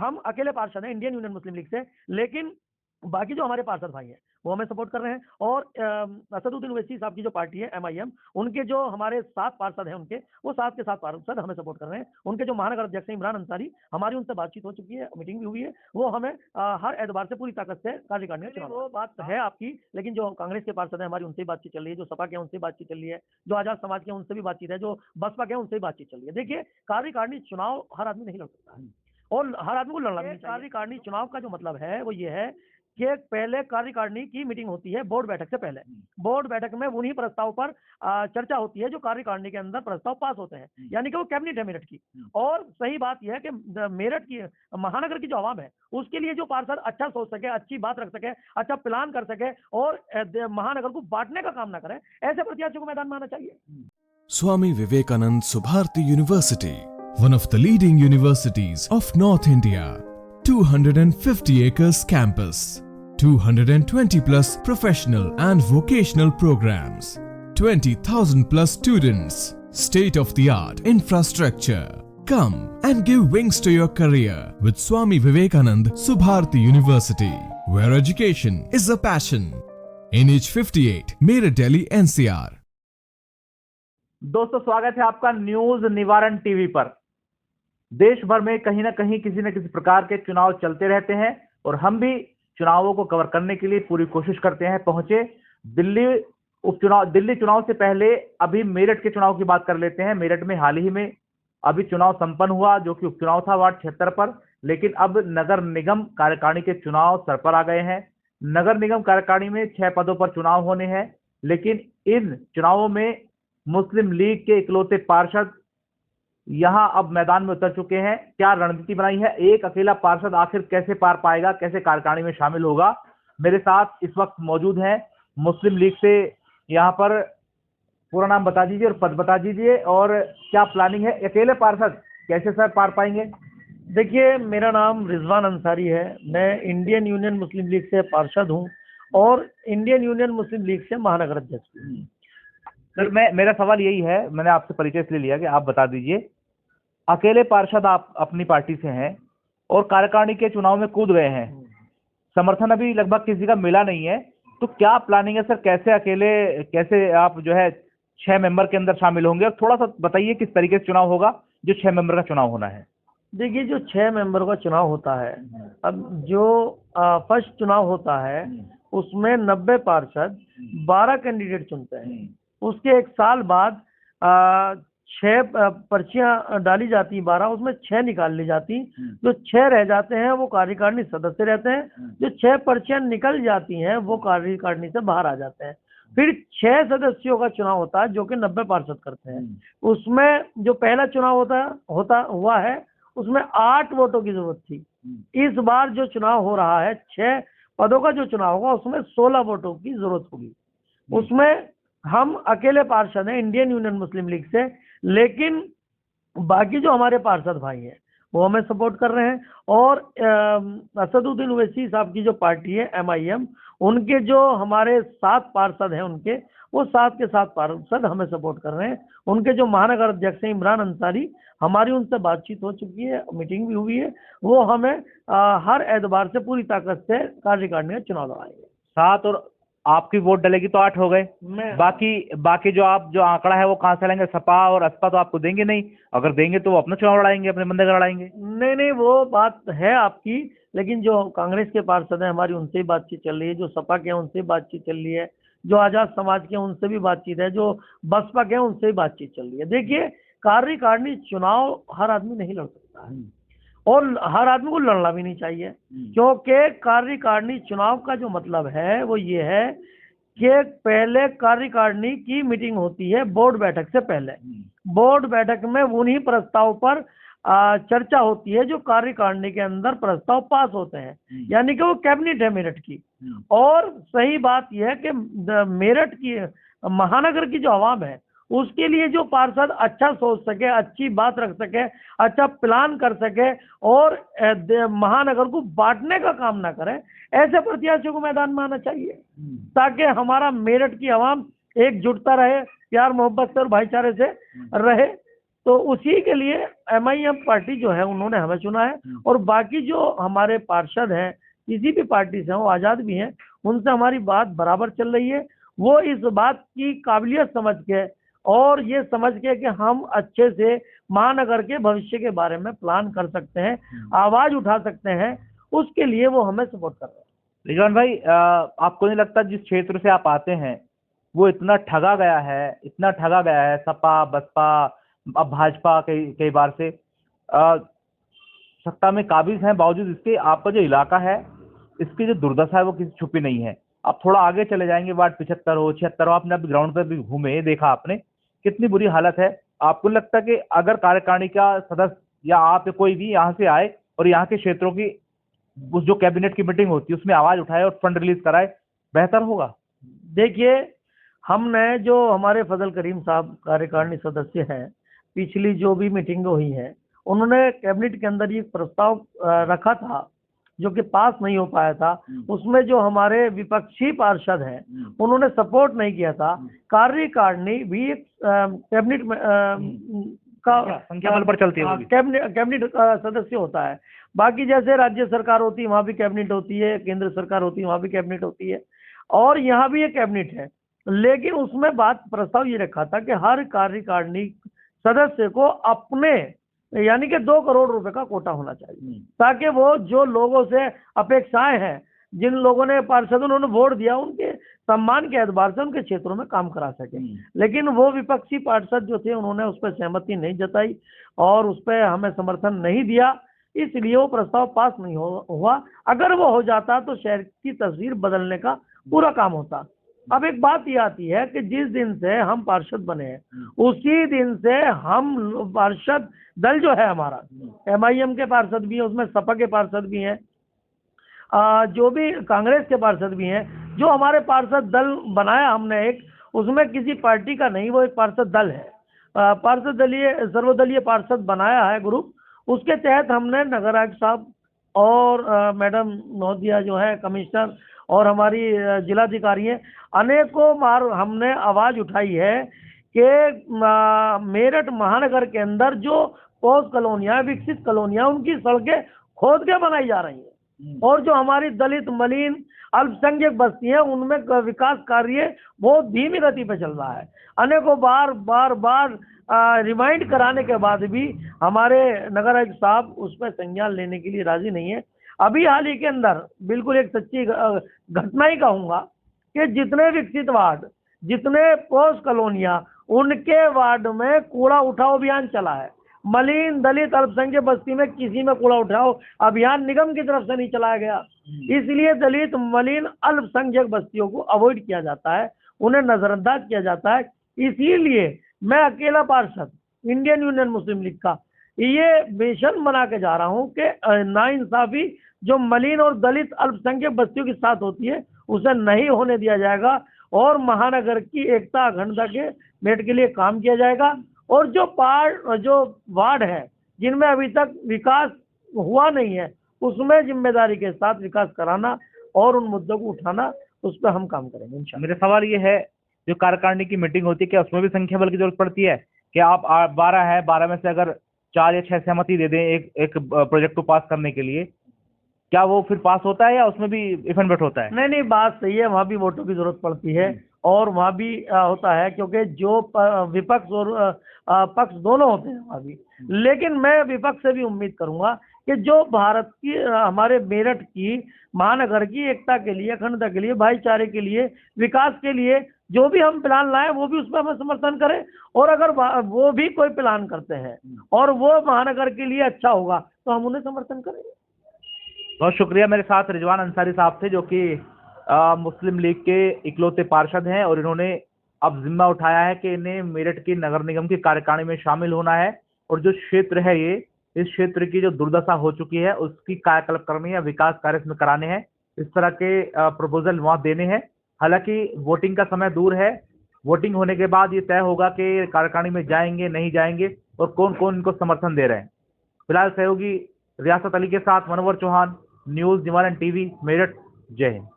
हम अकेले पार्षद हैं इंडियन यूनियन मुस्लिम लीग से, लेकिन बाकी जो हमारे पार्षद भाई हैं वो हमें सपोर्ट कर रहे हैं। और असदुद्दीन ओवैसी साहब की जो पार्टी है MIM, उनके जो हमारे 7 पार्षद हैं उनके, वो 7 के 7 पार्षद हमें सपोर्ट कर रहे हैं। उनके जो महानगर अध्यक्ष हैं इमरान अंसारी, हमारी उनसे बातचीत हो चुकी है, मीटिंग भी हुई है। वो हमें हर एतबार से पूरी ताकत से कार्यकारिणी में चुनाव। वो बात है आपकी, लेकिन जो कांग्रेस के पार्षद हैं हमारी उनसे भी बातचीत चल रही है, जो सपा के हैं उनसे बातचीत चल रही है, जो आजाद समाज के हैं उनसे भी बातचीत है, जो बसपा के हैं उनसे भी बातचीत चल रही है। देखिए, कार्यकारिणी चुनाव हर आदमी नहीं लड़ सकता है और हर आदमी को लड़ना भी नहीं चाहिए। कार्यकारिणी चुनाव का जो मतलब है वो ये है कि पहले कार्यकारिणी की मीटिंग होती है बोर्ड बैठक से पहले। बोर्ड बैठक में उन्हीं प्रस्ताव पर चर्चा होती है जो कार्यकारिणी के अंदर प्रस्ताव पास होते हैं, यानी कि वो कैबिनेट है मेरठ की। और सही बात यह है कि मेरठ की महानगर की जो आवाम है उसके लिए जो पार्षद अच्छा सोच सके, अच्छी बात रख सके, अच्छा प्लान कर सके और महानगर को बांटने का काम ना करे, ऐसे प्रत्याशियों को मैदान में आना चाहिए। Swami Vivekanand Subharti University, one of the leading universities of North India. 250 acres campus, 220 plus professional and vocational programs, 20,000 plus students, state of the art infrastructure. Come and give wings to your career with Swami Vivekanand Subharti University, where education is a passion. NH58, Meerut, Delhi, NCR. दोस्तों, स्वागत है आपका news निवारण TV पर। देश भर में कहीं ना कहीं किसी न किसी प्रकार के चुनाव चलते रहते हैं और हम भी चुनावों को कवर करने के लिए पूरी कोशिश करते हैं। पहुंचे दिल्ली चुनाव से पहले अभी मेरठ के चुनाव की बात कर लेते हैं। मेरठ में हाल ही में अभी चुनाव संपन्न हुआ जो कि उपचुनाव था वार्ड 76 पर, लेकिन अब नगर निगम कार्यकारिणी के चुनाव सर पर आ गए हैं। नगर निगम कार्यकारिणी में 6 पदों पर चुनाव होने हैं, लेकिन इन चुनावों में मुस्लिम लीग के इकलौते पार्षद यहां अब मैदान में उतर चुके हैं। क्या रणनीति बनाई है, एक अकेला पार्षद आखिर कैसे पार पाएगा, कैसे कार्यकारिणी में शामिल होगा। मेरे साथ इस वक्त मौजूद हैं मुस्लिम लीग से, यहां पर पूरा नाम बता दीजिए और पद बता दीजिए और क्या प्लानिंग है, अकेले पार्षद कैसे सर पार पाएंगे। देखिए, मेरा नाम रिजवान अंसारी है, मैं इंडियन यूनियन मुस्लिम लीग से पार्षद हूं और इंडियन यूनियन मुस्लिम लीग से महानगर अध्यक्ष हूं। सर, मेरा सवाल यही है, मैंने आपसे परिचय इसलिए लिया कि आप बता दीजिए, अकेले पार्षद आप अपनी पार्टी से हैं और कार्यकारिणी के चुनाव में कूद गए हैं, समर्थन अभी लगभग किसी का मिला नहीं है, तो क्या प्लानिंग है सर, कैसे आप जो है 6 मेंबर के अंदर शामिल होंगे, और थोड़ा सा बताइए किस तरीके से चुनाव होगा जो 6 मेंबर का चुनाव होना है। देखिए, जो 6 मेंबर का चुनाव होता है, अब जो फर्स्ट चुनाव होता है उसमें 90 पार्षद 12 कैंडिडेट चुनते हैं। उसके 1 साल बाद 6 पर्चियां डाली जाती, 12, उसमें 6 निकाल ली जाती। जो 6 रह जाते हैं वो कार्यकारिणी सदस्य रहते हैं। जो 6 पर्चियां निकल जाती हैं वो कार्यकारिणी से बाहर आ जाते हैं। फिर 6 सदस्यों का चुनाव होता है जो कि 90 पार्षद करते हैं। उसमें जो पहला चुनाव हुआ है उसमें 8 वोटों की जरूरत थी। इस बार जो चुनाव हो रहा है 6 पदों का जो चुनाव होगा उसमें 16 वोटों की जरूरत होगी। उसमें हम अकेले पार्षद हैं इंडियन यूनियन मुस्लिम लीग से, लेकिन बाकी जो हमारे पार्षद भाई हैं वो हमें सपोर्ट कर रहे हैं। और असदुद्दीन ओवैसी साहब की जो पार्टी है MIM, उनके जो हमारे 7 पार्षद हैं उनके, वो 7 के 7 पार्षद हमें सपोर्ट कर रहे हैं। उनके जो महानगर अध्यक्ष हैं इमरान अंसारी, हमारी उनसे बातचीत हो चुकी है, मीटिंग भी हुई है। वो हमें हर एतबार से पूरी ताकत से कार्यकारिणी में चुनाव लड़ाएंगे। 7 और आपकी वोट डलेगी तो 8 हो गए। बाकी जो आंकड़ा है वो कहाँ से लाएंगे, सपा और असपा तो आपको देंगे नहीं, अगर देंगे तो वो अपना चुनाव लड़ाएंगे, अपने बंदे का लड़ाएंगे। नहीं, वो बात है आपकी, लेकिन जो कांग्रेस के पार्षद हैं हमारी उनसे ही बातचीत चल रही है, जो सपा के हैं उनसे भी बातचीत चल रही है, जो आजाद समाज के हैं उनसे भी बातचीत है, जो बसपा के हैं उनसे भी बातचीत चल रही है। देखिए, कार्यकारिणी चुनाव हर आदमी नहीं लड़ सकता है और हर आदमी को लड़ना भी नहीं चाहिए, क्योंकि कार्यकारिणी चुनाव का जो मतलब है वो ये है कि पहले कार्यकारिणी की मीटिंग होती है बोर्ड बैठक से पहले। बोर्ड बैठक में उन्हीं प्रस्ताव पर चर्चा होती है जो कार्यकारिणी के अंदर प्रस्ताव पास होते हैं, यानी कि वो कैबिनेट है मेरठ की। और सही बात यह है कि मेरठ की महानगर की जो आवाम है उसके लिए जो पार्षद अच्छा सोच सके, अच्छी बात रख सके, अच्छा प्लान कर सके और महानगर को बांटने का काम ना करे, ऐसे प्रत्याशियों को मैदान में आना चाहिए, ताकि हमारा मेरठ की आवाम एकजुटता रहे, प्यार मोहब्बत से और भाईचारे से रहे। तो उसी के लिए MIM पार्टी जो है उन्होंने हमें चुना है। और बाकी जो हमारे पार्षद हैं किसी भी पार्टी से हैं, वो आज़ाद भी हैं, उनसे हमारी बात बराबर चल रही है। वो इस बात की काबिलियत समझ के और ये समझ के कि हम अच्छे से महानगर के भविष्य के बारे में प्लान कर सकते हैं, आवाज उठा सकते हैं, उसके लिए वो हमें सपोर्ट कर रहे हैं। रिजवान भाई, आपको नहीं लगता जिस क्षेत्र से आप आते हैं वो इतना ठगा गया है, इतना ठगा गया है, सपा बसपा अब भाजपा कई बार से सत्ता में काबिज हैं, बावजूद इसके आपका जो इलाका है इसकी जो दुर्दशा है वो किसी छुपी नहीं है। आप थोड़ा आगे चले जाएंगे, वार्ड 75 हो 76 हो, आपने अभी ग्राउंड पर भी घूमे, देखा आपने कितनी बुरी हालत है। आपको नहीं लगता कि अगर कार्यकारिणी का सदस्य या आप या कोई भी यहाँ से आए और यहाँ के क्षेत्रों की उस जो कैबिनेट की मीटिंग होती है उसमें आवाज उठाए और फंड रिलीज कराए, बेहतर होगा? देखिए, हमने जो हमारे फजल करीम साहब कार्यकारिणी सदस्य हैं, पिछली जो भी मीटिंग हुई है, उन्होंने कैबिनेट के अंदर ये प्रस्ताव रखा था जो कि पास नहीं हो पाया था। उसमें जो हमारे विपक्षी पार्षद हैं उन्होंने सपोर्ट नहीं किया था। कार्यकारिणी भी एक कैबिनेट का संख्या बल पर चलती है, कैबिनेट सदस्य होता है। बाकी जैसे राज्य सरकार होती है वहाँ भी कैबिनेट होती है, केंद्र सरकार होती है वहाँ भी कैबिनेट होती है, और यहाँ भी एक कैबिनेट है। लेकिन उसमें बात प्रस्ताव ये रखा था कि हर कार्यकारिणी सदस्य को अपने यानी कि 2 करोड़ रुपए का कोटा होना चाहिए, ताकि वो जो लोगों से अपेक्षाएं हैं, जिन लोगों ने पार्षदों उन्होंने वोट दिया, उनके सम्मान के एतबार से उनके क्षेत्रों में काम करा सके। लेकिन वो विपक्षी पार्षद जो थे उन्होंने उस पर सहमति नहीं जताई और उस पर हमें समर्थन नहीं दिया, इसलिए वो प्रस्ताव पास नहीं हुआ। अगर वो हो जाता तो शहर की तस्वीर बदलने का पूरा काम होता। अब एक बात ये आती है कि जिस दिन से हम पार्षद बने हैं उसी दिन से हम पार्षद दल जो है हमारा, MIM के पार्षद भी हैं, उसमें सपा के पार्षद भी हैं, जो भी कांग्रेस के पार्षद भी हैं, जो हमारे पार्षद दल बनाया हमने एक, उसमें किसी पार्टी का नहीं, वो एक पार्षद दल है, पार्षद दलीय सर्वदलीय पार्षद बनाया है ग्रुप। उसके तहत हमने नगर आयुक्त साहब और मैडम महोदया जो है कमिश्नर और हमारी जिलाधिकारी हैं, अनेकों बार हमने आवाज उठाई है कि मेरठ महानगर के अंदर जो पॉश कॉलोनियाँ, विकसित कॉलोनियाँ, उनकी सड़कें खोद के बनाई जा रही हैं, और जो हमारी दलित मलिन अल्पसंख्यक बस्ती है उनमें विकास कार्य बहुत धीमी गति पे चल रहा है। अनेकों बार रिमाइंड कराने के बाद भी हमारे नगर आयुक्त साहब उस पर संज्ञान लेने के लिए राजी नहीं है। अभी हाल ही के अंदर बिल्कुल एक सच्ची घटना ही कहूँगा कि जितने विकसित वार्ड, जितने पॉश कॉलोनियाँ, उनके वार्ड में कूड़ा उठाओ अभियान चला है। मलिन दलित अल्पसंख्यक बस्ती में किसी में कूड़ा उठाओ अभियान निगम की तरफ से नहीं चलाया गया, इसलिए दलित मलिन अल्पसंख्यक बस्तियों को अवॉइड किया जाता है, उन्हें नजरअंदाज किया जाता है। इसीलिए मैं अकेला पार्षद इंडियन यूनियन मुस्लिम लीग का ये मिशन बना के जा रहा हूँ कि नाइंसाफी जो मलिन और दलित अल्पसंख्यक बस्तियों के साथ होती है उसे नहीं होने दिया जाएगा, और महानगर की एकता अखंडता के मेट के लिए काम किया जाएगा। और जो वार्ड है जिनमें अभी तक विकास हुआ नहीं है उसमें जिम्मेदारी के साथ विकास कराना और उन मुद्दों को उठाना, उस पर हम काम करेंगे इंशाल्लाह। मेरा सवाल ये है, जो कार्यकारिणी की मीटिंग होती है क्या उसमें भी संख्या बल की जरूरत पड़ती है? कि आप 12 है, 12 में से अगर 4 या 6 सहमति दे दें एक प्रोजेक्ट को पास करने के लिए, क्या वो फिर पास होता है या उसमें भी इफ एंड बट होता है? नहीं, बात सही है, वहाँ भी वोटों की जरूरत पड़ती है और वहाँ भी होता है, क्योंकि जो विपक्ष और पक्ष दोनों होते हैं वहाँ भी। लेकिन मैं विपक्ष से भी उम्मीद करूंगा कि जो भारत की हमारे मेरठ की महानगर की एकता के लिए, अखंडता के लिए, भाईचारे के लिए, विकास के लिए जो भी हम प्लान लाए वो भी उसमें हमें समर्थन करें, और अगर वो भी कोई प्लान करते हैं और वो महानगर के लिए अच्छा होगा तो हम उन्हें समर्थन करेंगे। बहुत शुक्रिया। मेरे साथ रिजवान अंसारी साहब थे जो कि मुस्लिम लीग के इकलौते पार्षद हैं, और इन्होंने अब जिम्मा उठाया है कि इन्हें मेरठ की नगर निगम की कार्यकारिणी में शामिल होना है, और जो क्षेत्र है ये, इस क्षेत्र की जो दुर्दशा हो चुकी है उसकी कायाकल्प करनी है, विकास कार्य इसमें कराने हैं, इस तरह के प्रपोजल वहाँ देने हैं। हालांकि वोटिंग का समय दूर है, वोटिंग होने के बाद ये तय होगा कि कार्यकारिणी में जाएंगे नहीं जाएंगे और कौन कौन इनको समर्थन दे रहे हैं। फिलहाल सहयोगी रियासत अली के साथ मनोवर चौहान, न्यूज़ निवारण टीवी, मेरठ। जय हिंद।